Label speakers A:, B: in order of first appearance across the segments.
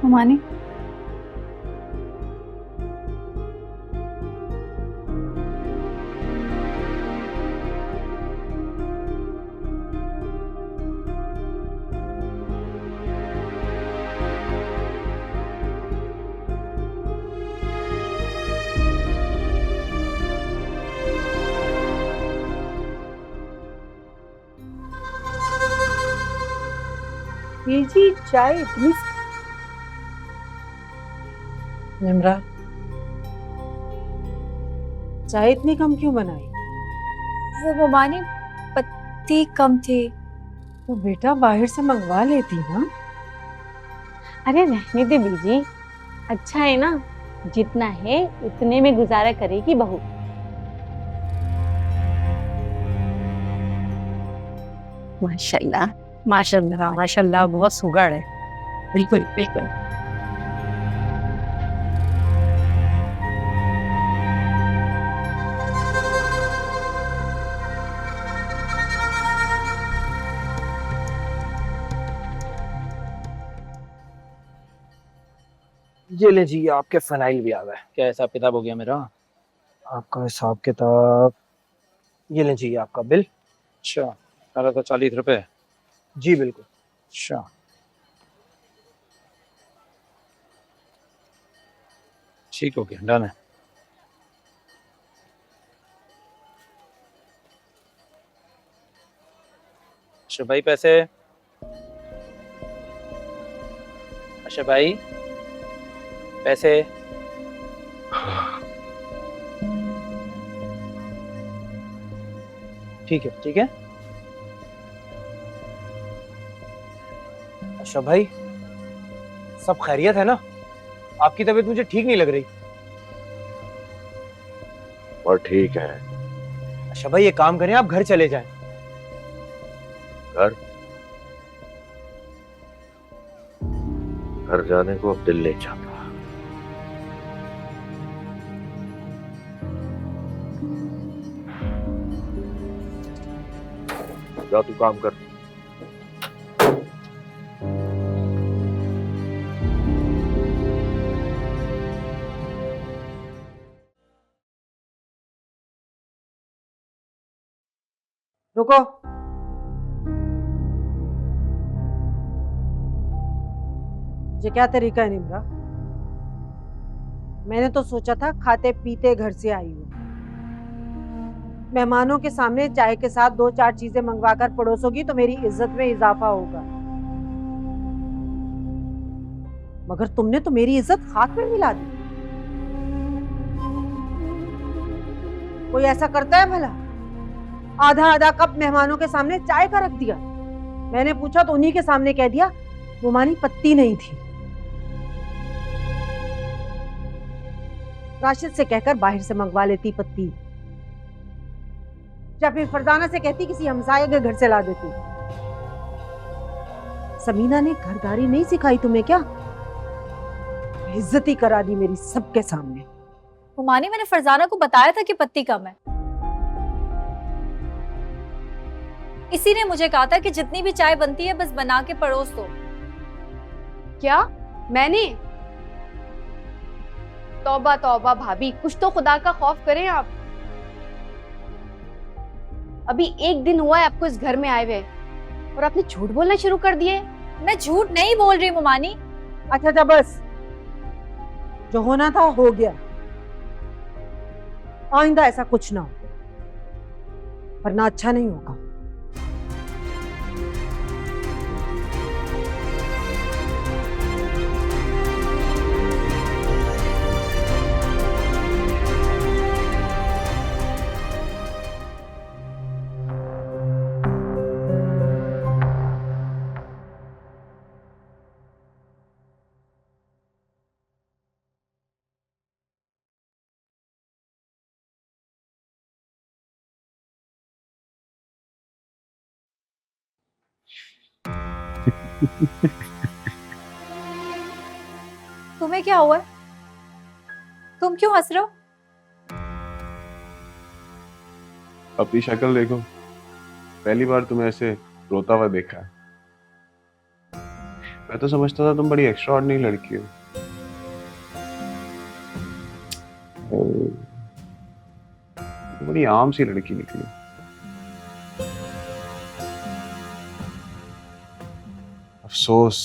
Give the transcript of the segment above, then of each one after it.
A: मानी।
B: ये जी चाय इतनी निम्रा, चाय इतनी कम क्यों बनाई?
A: वो मोमानी पत्ती कम थी।
B: तो बेटा बाहर से मंगवा लेती ना।
C: अरे रहने दे बीजी, अच्छा है ना, जितना है उतने में गुजारा करेगी बहू।
B: माशाल्लाह माशाल्लाह माशाल्लाह, बहुत सुगड़ है। बिल्कुल बिल्कुल।
D: ये ले जी, आपके फाइनल भी आ गए।
E: क्या हिसाब किताब हो गया मेरा?
D: आपका हिसाब किताब, ये ले जी आपका बिल।
E: अच्छा, सारा तो 40 रुपए।
D: जी बिल्कुल।
E: अच्छा, ठीक हो गया, डन है। अच्छा भाई पैसे। अच्छा भाई पैसे।
D: ठीक है ठीक है। अच्छा भाई, सब खैरियत है ना? आपकी तबीयत मुझे ठीक नहीं लग रही।
F: और ठीक है।
D: अच्छा भाई, ये काम करें, आप घर चले जाएं।
F: घर घर जाने को अब दिल नहीं चाहता। जा तू काम कर।
B: रुको। ये क्या तरीका है निम्रा? मैंने तो सोचा था खाते पीते घर से आई हूँ, मेहमानों के सामने चाय के साथ दो चार चीजें मंगवाकर परोसोगी तो मेरी इज्जत में इजाफा होगा। मगर तुमने तो मेरी इज्जत खाक में मिला दी। कोई ऐसा करता है भला? आधा आधा कप मेहमानों के सामने चाय का रख दिया। मैंने पूछा तो उन्हीं के सामने कह दिया मोमानी पत्ती नहीं थी। राशिद से कहकर बाहर से मंगवा लेती पत्ती, या फिर फरजाना से कहती किसी हमसाये के घर से ला देती। समीना ने घरदारी नहीं सिखाई तुम्हें क्या? इज्जती करा दी मेरी सबके सामने।
A: मोमानी मैंने फरजाना को बताया था कि पत्ती कम है। इसी ने मुझे कहा था कि जितनी भी चाय बनती है बस बना के परोस दो।
G: क्या मैंने? तौबा तौबा भाभी, कुछ तो खुदा का खौफ करें आप। अभी एक दिन हुआ है आपको इस घर में आए हुए और आपने झूठ बोलना शुरू कर दिए।
A: मैं झूठ नहीं बोल रही मोमानी।
B: अच्छा बस, जो होना था हो गया। आइंदा ऐसा कुछ ना हो, वरना अच्छा नहीं होगा।
A: तुम्हें क्या हुआ है? तुम क्यों हंस रहे हो?
H: अपनी शक्ल देखो, पहली बार तुम्हें ऐसे रोता हुआ देखा है। मैं तो समझता था तुम बड़ी एक्स्ट्राऑर्डिनरी लड़की हो। तो बड़ी आम सी लड़की निकली। अफसोस,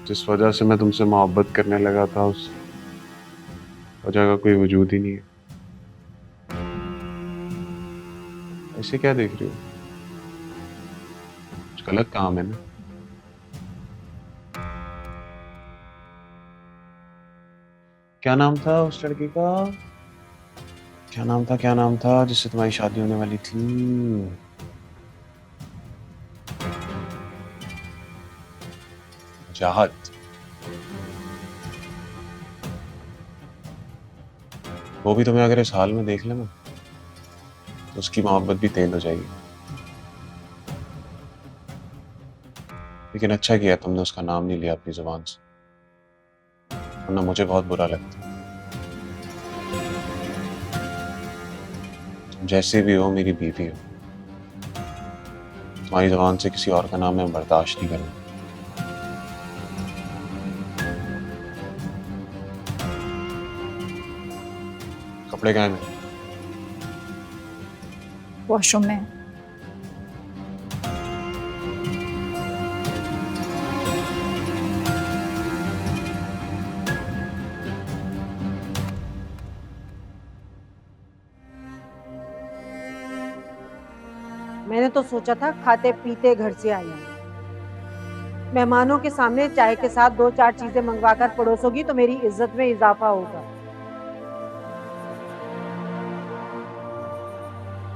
H: जिस वजह से मैं तुमसे मोहब्बत करने लगा था उस वजह का कोई वजूद ही नहीं है। ऐसे क्या देख रही हो? कुछ गलत काम है ना? क्या नाम था उस लड़की का? क्या नाम था जिससे तुम्हारी शादी होने वाली थी? चाहत। वो भी तुम्हें अगर इस हाल में देख लेना तो उसकी मोहब्बत भी तेज हो जाएगी। लेकिन अच्छा किया तुमने उसका नाम नहीं लिया अपनी जुबान से, वरना मुझे बहुत बुरा लगता। तुम जैसे भी हो मेरी बीवी हो, तुम्हारी जुबान से किसी और का नाम मैं बर्दाश्त नहीं करूंगा। कपड़े कहाँ हैं मेरे?
A: वॉशरूम में।
B: मैंने तो सोचा था खाते पीते घर से आई हूं। मेहमानों के सामने चाय के साथ 2-4 चीजें मंगवाकर परोसोगी तो मेरी इज्जत में इजाफा होगा,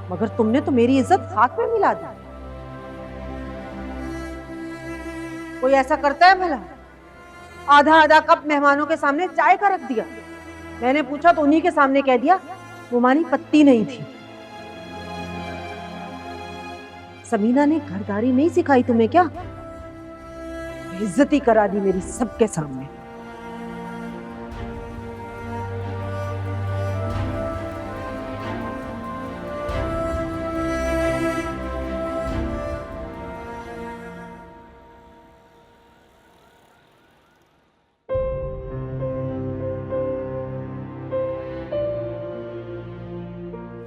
B: मगर तुमने तो मेरी इज्जत हाथ में मिला दी। कोई ऐसा करता है भला? आधा आधा कप मेहमानों के सामने चाय का रख दिया। मैंने पूछा तो उन्हीं के सामने कह दिया रुमानी पत्ती नहीं थी। समीना ने घरदारी नहीं सिखाई तुम्हें क्या? इज्जती करा दी मेरी सबके सामने।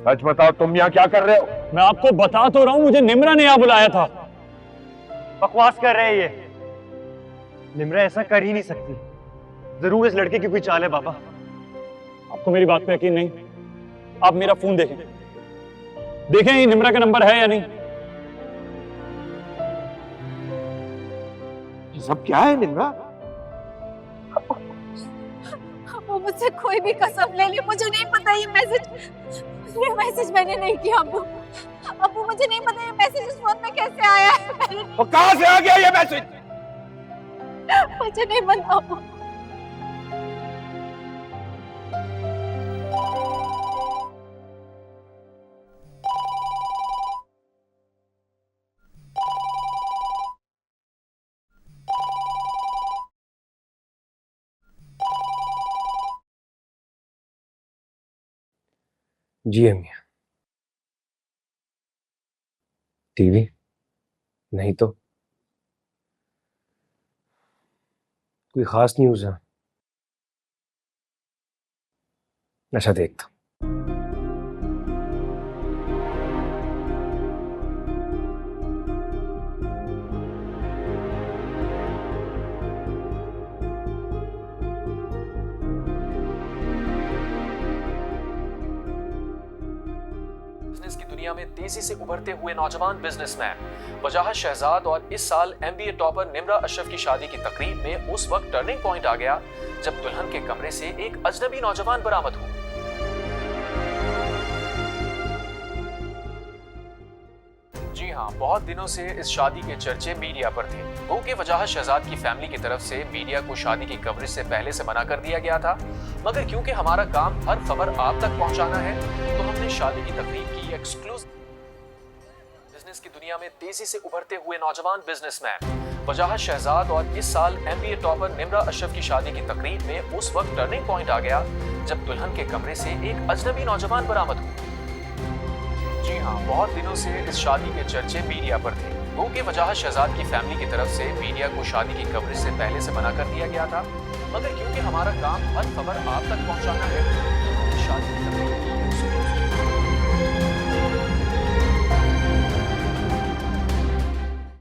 F: सच बताओ तुम यहाँ क्या कर रहे हो?
I: मैं आपको बता तो रहा हूं, मुझे निम्रा ने यहाँ बुलाया था।
D: बकवास कर रहे हैं ये। निम्रा ऐसा कर ही नहीं सकती। जरूर इस लड़के की कोई चाल है बाबा।
I: आपको मेरी बात पे यकीन नहीं? आप मेरा फोन देखें, देखें ये निम्रा का नंबर है या नहीं।
F: ये सब क्या है निम्रा?
A: वो मुझसे कोई भी कसम ले ली, मुझे नहीं पता ये मैसेज मैंने नहीं किया अब्बू। अब्बू मुझे नहीं पता ये मैसेज इस फोन में कैसे आया है।
F: वो कहां से आ गया ये मैसेज?
A: मुझे नहीं पता अब्बू।
D: जी अम्मी। टीवी नहीं तो कोई खास न्यूज़ है? अच्छा देखता।
J: बिजनेस की दुनिया में तेजी से उभरते हुए नौजवान बिजनेसमैन वजाहत शहजाद और इस साल एमबीए टॉपर निम्रा अशरफ की शादी की तकरीब में उस वक्त टर्निंग पॉइंट आ गया जब दुल्हन के कमरे से एक अजनबी नौजवान बरामद हुआ। जी हां, बहुत दिनों से इस शादी के चर्चे मीडिया पर थे। वो कि वजाहत शहजाद की फैमिली की तरफ से मीडिया को शादी की कवरेज से पहले से मना कर दिया गया था, मगर क्योंकि हमारा काम हर खबर आप तक पहुंचाना है तो हमने शादी की तकरीब की एक्सक्लूसिव। बिजनेस की दुनिया में तेजी से उभरते हुए नौजवान बिजनेसमैन वजाहत शहजाद और इस साल एमबीए टॉपर निम्रा अशरफ की शादी की तकरीब में उस वक्त टर्निंग पॉइंट आ गया जब दुल्हन के कमरे से एक अजनबी नौजवान बरामद हुआ। जी हां, बहुत दिनों से इस शादी के चर्चे मीडिया पर थे। गो के वजह शहजाद की फैमिली की तरफ से मीडिया को शादी की कवरेज से पहले से मना कर दिया गया था, मगर क्योंकि हमारा काम हर खबर आप तक पहुंचाना है